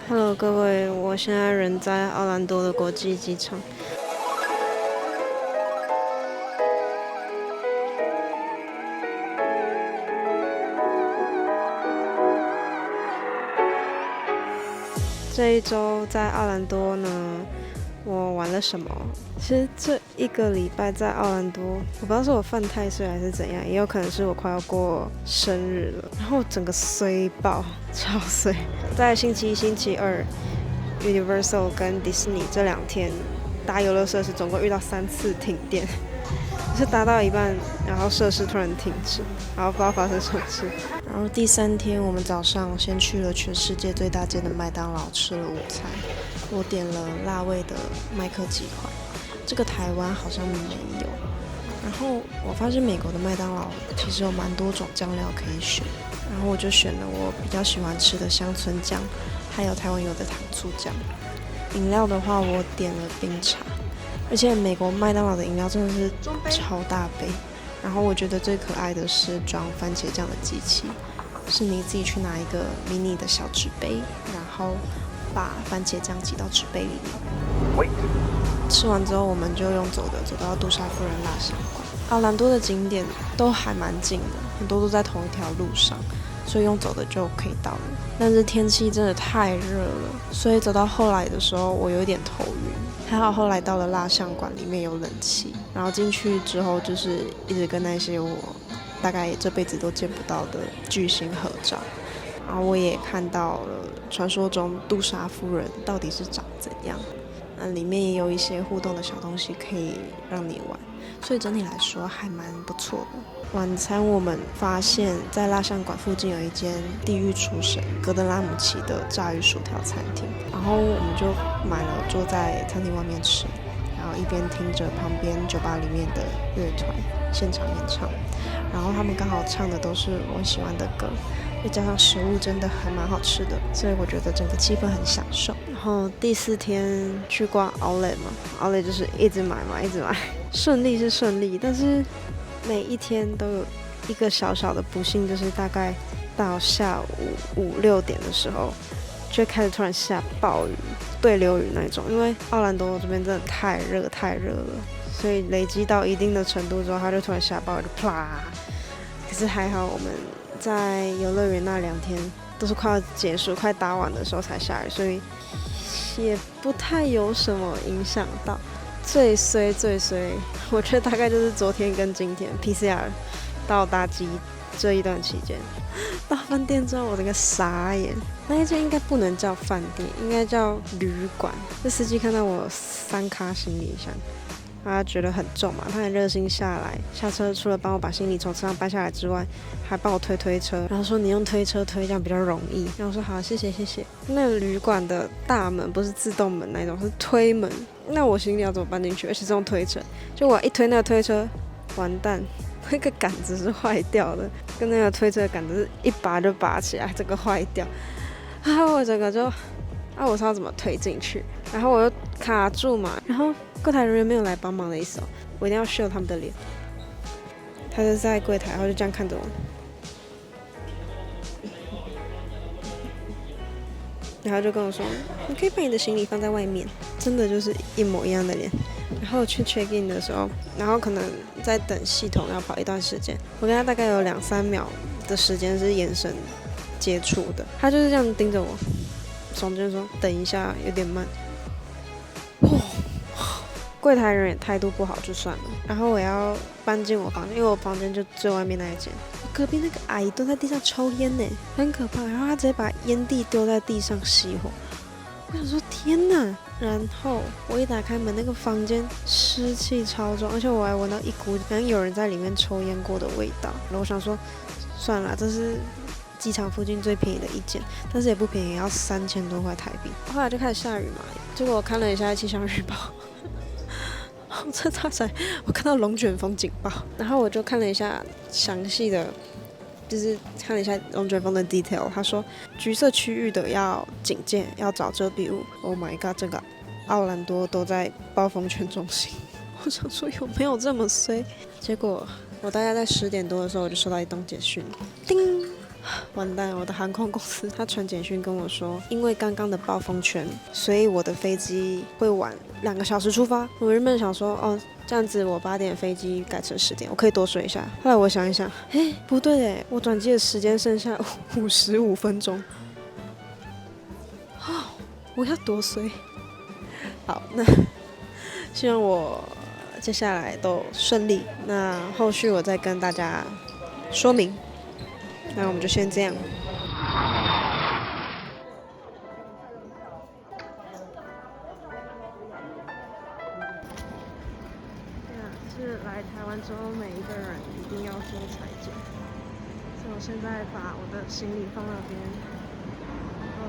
Hello，各位，我现在人在奥兰多的国际机场。这一周在奥兰多呢，我玩了什么？其实这一个礼拜在奥兰多，我不知道是我犯太岁还是怎样，也有可能是我快要过生日了，然后整个衰爆，超衰。在星期一、星期二，Universal 跟迪士尼这2天搭游乐设施，总共遇到3次停电。是搭到一半，然后设施突然停止，然后不知道发生什么事。然后第3天，我们早上先去了全世界最大间的麦当劳吃了午餐。我点了辣味的麦克鸡块，这个台湾好像没有。然后我发现美国的麦当劳其实有蛮多种酱料可以选，然后我就选了我比较喜欢吃的乡村酱，还有台湾有的糖醋酱。饮料的话，我点了冰茶。而且美国麦当劳的饮料真的是超大杯，然后我觉得最可爱的是装番茄酱的机器，是你自己去拿一个迷你的小纸杯，然后把番茄酱挤到纸杯里面。吃完之后，我们就用走到杜莎夫人蜡像馆。奥兰多的景点都还蛮近的，很多都在同一条路上，所以用走的就可以到了。但是天气真的太热了，所以走到后来的时候，我有点头晕。还好后来到了蜡像馆，里面有冷气，然后进去之后就是一直跟那些我大概这辈子都见不到的巨星合照，然后我也看到了传说中杜莎夫人到底是长怎样。里面也有一些互动的小东西可以让你玩，所以整体来说还蛮不错的。晚餐我们发现，在蜡像馆附近有一间地狱厨神格德拉姆齐的炸鱼薯条餐厅，然后我们就买了坐在餐厅外面吃，然后一边听着旁边酒吧里面的乐团现场演唱，然后他们刚好唱的都是我喜欢的歌，再加上食物真的还蛮好吃的，所以我觉得整个气氛很享受。然后第4天去逛 Outlet 嘛，Outlet 就是一直买嘛，一直买，顺利是顺利，但是每一天都有一个小小的不幸，就是大概到下午5、6点的时候，就开始突然下暴雨，对流雨那种。因为奥兰多这边真的太热了，所以累积到一定的程度之后，它就突然下暴雨，就啪。可是还好我们在游乐园那2天都是快要结束、快打完的时候才下雨，所以也不太有什么影响到。最衰，我觉得大概就是昨天跟今天 PCR 到搭机这一段期间。到饭店之后，我整个傻眼。那一间应该不能叫饭店，应该叫旅馆。这司机看到我3咖行李箱，他觉得很重嘛，他很热心下车，除了帮我把行李从车上搬下来之外，还帮我推车，然后说你用推车推这样比较容易。然后我说好，谢谢。那个旅馆的大门不是自动门那种，是推门。那我行李要怎么搬进去？而且是用推车，就我一推那个推车，完蛋，那个杆子是坏掉的，跟那个推车的杆子是一拔就拔起来，整个坏掉。然后我整个就，我是要怎么推进去？然后我又卡住嘛，然后柜台人员没有来帮忙的意思哦，我一定要秀他们的脸。他就在柜台，然后就这样看着我。然后就跟我说，你可以把你的行李放在外面，真的就是一模一样的脸。然后我去 check in 的时候，然后可能在等系统要跑一段时间，我跟他大概有2、3秒的时间是眼神接触的，他就是这样盯着我，总监说等一下有点慢。柜台人也态度不好就算了，然后我要搬进我房间，因为我房间就最外面那一间。隔壁那个阿姨蹲在地上抽烟呢，很可怕。然后她直接把烟蒂丢在地上熄火，我想说天哪！然后我一打开门，那个房间湿气超重，而且我还闻到一股好像有人在里面抽烟过的味道。然后我想说，算了，这是机场附近最便宜的一间，但是也不便宜，要3000多块台币。后来就开始下雨嘛，结果我看了一下气象预报。这大才我看到龙卷风警报，然后我就看了一下详细的，就是看了一下龙卷风的 detail。他说橘色区域的要警戒，要找遮蔽物。Oh my god， 这个奥兰多都在暴风圈中心。我想说有没有这么衰？结果我大概在10点多的时候，我就收到一通简讯，叮，完蛋，我的航空公司他传简讯跟我说，因为刚刚的暴风圈，所以我的飞机会晚2个小时出发。我原本想说，哦，这样子我8点飞机改成10点，我可以多睡一下。后来我想一想，不对哎，我转机的时间剩下55分钟，我要多睡。好，那希望我接下来都顺利，那后续我再跟大家说明。那我们就先这样。是来台湾之后，每一个人一定要做裁剪。所以我现在把我的行李放那边，然后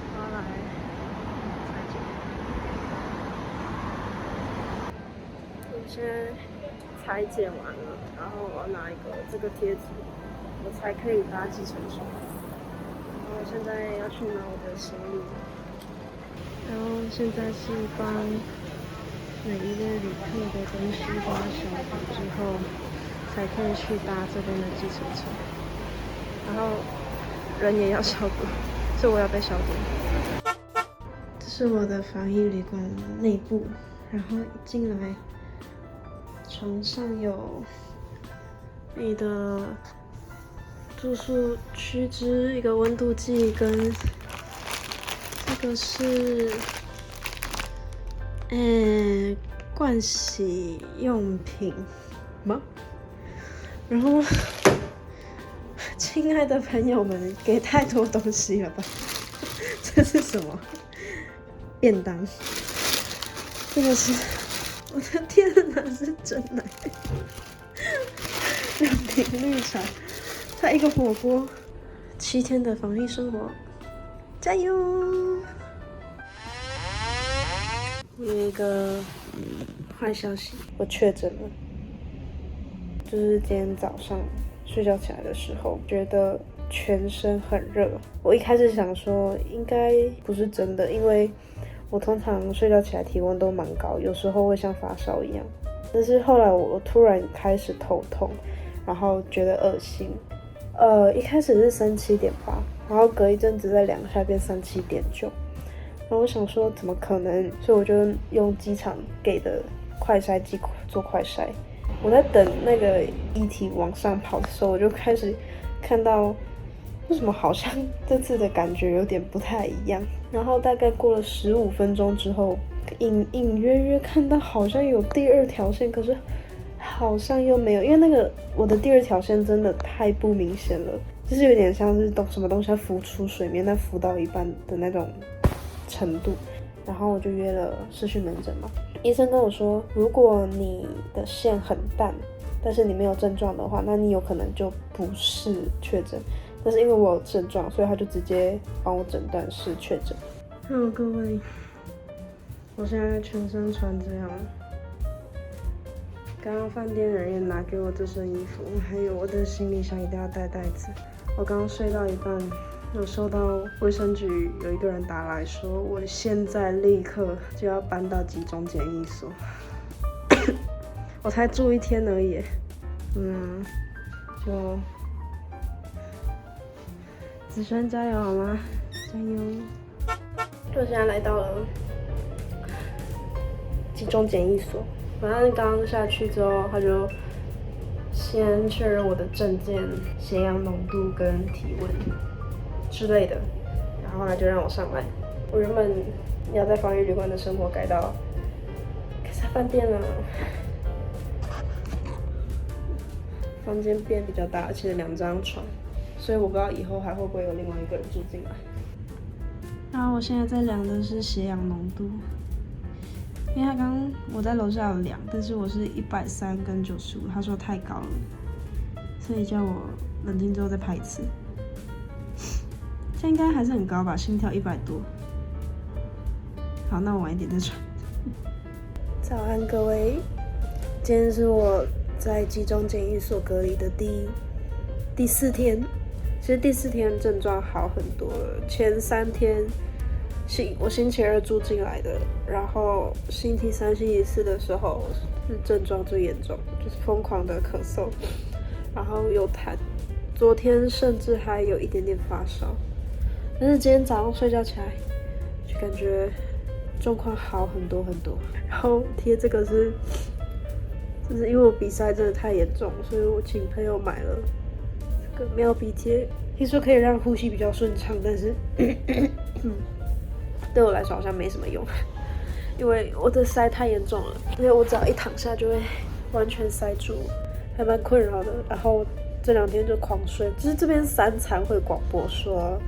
我要来裁剪。我现在裁剪完了，然后我要拿这个贴纸，我才可以搭计程车。然后我现在要去拿我的行李，然后现在是帮每一位旅客的东西都要消毒之后，才可以去搭这边的计程车。然后人也要消毒，所以我要被消毒。这是我的防疫旅馆内部，然后一进来，床上有你的住宿须知、一个温度计跟这个是盥洗用品吗？然后，亲爱的朋友们，给太多东西了吧？这是什么？便当？这个是，我的天哪，是真奶，2瓶绿茶，再一个火锅，7天的防疫生活，加油！有一个坏消息，我确诊了。就是今天早上睡觉起来的时候，觉得全身很热。我一开始想说应该不是真的，因为我通常睡觉起来体温都蛮高，有时候会像发烧一样。但是后来我突然开始头痛，然后觉得恶心。一开始是37.8，然后隔一阵子再量一下变37.9。然后我想说怎么可能，所以我就用机场给的快筛机做快筛。我在等那个液体往上跑的时候，我就开始看到为什么好像这次的感觉有点不太一样。然后大概过了15分钟之后，隐隐约约看到好像有第2条线，可是好像又没有，因为那个我的第2条线真的太不明显了，就是有点像是什么东西要浮出水面，但浮到一半的那种程度。然后我就约了视讯门诊嘛，医生跟我说，如果你的线很淡，但是你没有症状的话，那你有可能就不是确诊。但是因为我有症状，所以他就直接帮我诊断是确诊。Hello， 各位，我现在全身穿这样。刚刚饭店人员拿给我这身衣服，还有我的行李箱一定要带袋子。我刚刚睡到一半，有收到卫生局有一个人打来说，我现在立刻就要搬到集中检疫所。我才住1天而已，就子轩加油好吗？加油！我现在来到了集中检疫所，反正刚下去之后，他就先确认我的证件、血氧浓度跟体温之类的，然后他就让我上来。我原本要在防疫旅馆的生活改在饭店了，房间变比较大，而且2张床，所以我不知道以后还会不会有另外一个人住进来。然后我现在在量的是血氧浓度，因为他刚我在楼下有量，但是我是130跟95，他说太高了，所以叫我冷静之后再拍一次。现在应该还是很高吧，心跳100多。好，那我晚一点再传。早安各位，今天是我在集中检疫所隔离的第4天。其实第4天症状好很多了，前3天我星期2住进来的，然后星期3、星期4的时候是症状最严重，就是疯狂的咳嗽，然后有昨天甚至还有一点点发烧，但是今天早上睡觉起来就感觉状况好很多很多。然后贴这个就是因为我鼻塞真的太严重，所以我请朋友买了这个妙鼻贴，听说可以让呼吸比较顺畅，但是对我来说好像没什么用，因为我的塞太严重了，因为我只要一躺下就会完全塞住，还蛮困扰的。然后这2天就狂睡，就是这边3餐会广播说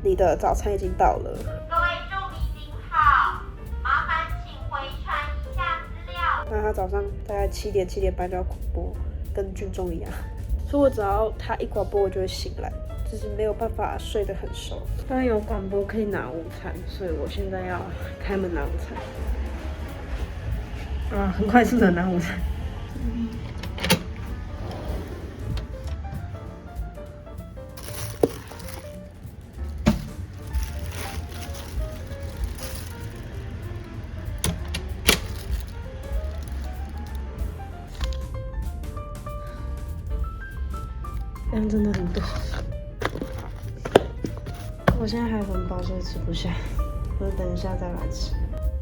你的早餐已经到了。各位助理您好，麻烦请回传以下资料。那他早上大概7点7点半就要广播，跟军中一样，所以我只要他一广播我就会醒来，就是没有办法睡得很熟。当然有广播可以拿午餐，所以我现在要开门拿午餐。很快速的拿午餐。量真的很多，我现在还很饱，所以吃不下，我等一下再来吃。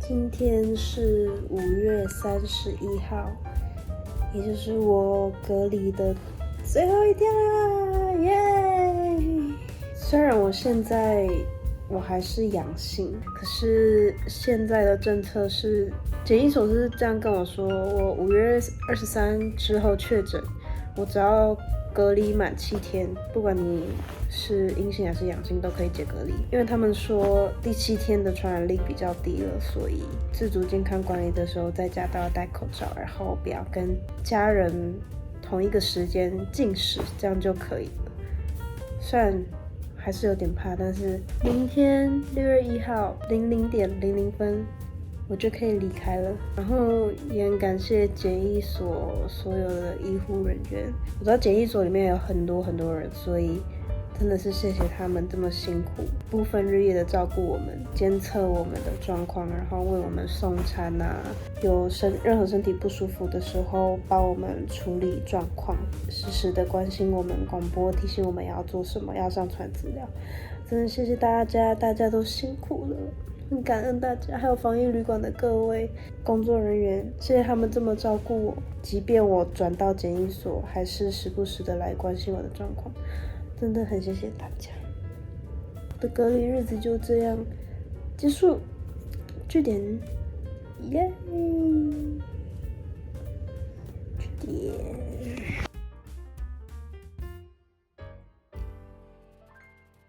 今天是5月31号，也就是我隔离的最后一天啦，耶！虽然我现在还是阳性，可是现在的政策是，检疫所是这样跟我说，我5月23之后确诊，我只要隔离满7天，不管你是阴性还是阳性都可以解隔离，因为他们说第7天的传染力比较低了，所以自主健康管理的时候在家都要戴口罩，然后不要跟家人同一个时间进食，这样就可以了。虽然还是有点怕，但是明天6月1号00点00分我就可以离开了。然后也很感谢检疫所所有的医护人员，我知道检疫所里面有很多很多人，所以真的是谢谢他们这么辛苦，不分日夜的照顾我们，监测我们的状况，然后为我们送餐啊，有任何身体不舒服的时候帮我们处理状况，时时的关心我们，广播提醒我们要做什么，要上传资料。真的谢谢大家，大家都辛苦了，很感恩大家，还有防疫旅馆的各位工作人员，谢谢他们这么照顾我，即便我转到检疫所，还是时不时的来关心我的状况，真的很谢谢大家。我的隔离日子就这样结束，据点，耶，据点。